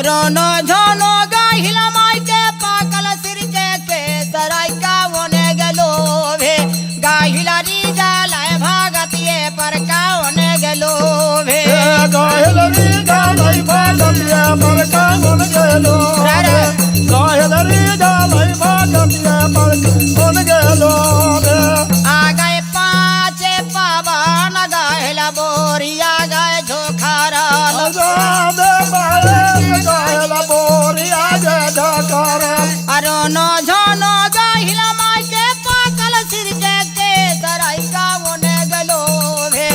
रोनो झोनो गाहिला मायके पाकल सिरके के सराय का होने गलो भे गाहिला री जालाय भागतिये पर का होने गलो भे गाहिल री जालाय भागतिये पर का होने गलो गाहिल री जालाय भागतिये पर होने गलो आ गए पाँचे पावन गाहिला बोरिया गए झोखारा रोनो झोनो गाहिला मायके पाकल सिरके के सराय का होने गलो भे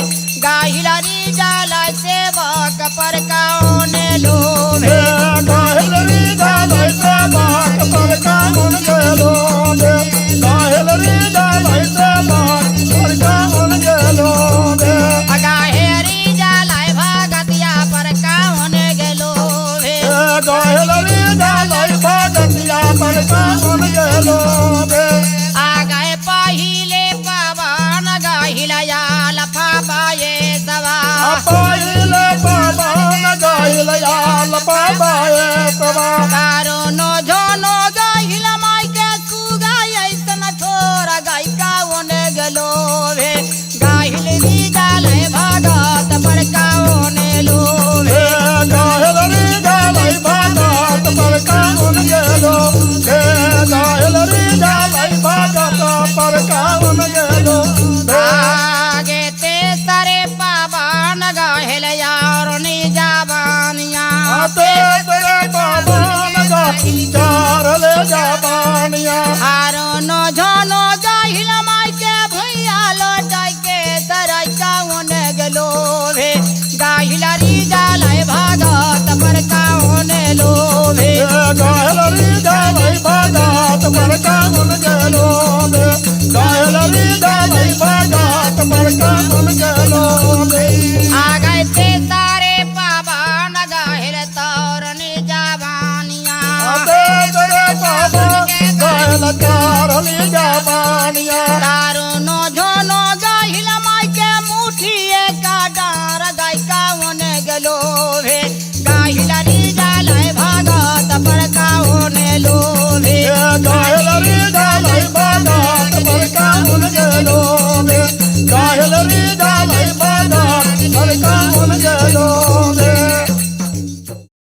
गाहिला री जालाय सेवक पर का होने लो भे गाहिल री जालाय सेवक पर का होने गलो गाहिल री जालाय सेवक पर का होने गलो गाहेरी जालाय भागतिया पर का होने गलो भे गाहिल री जालाय भागतिया पर का होने गलो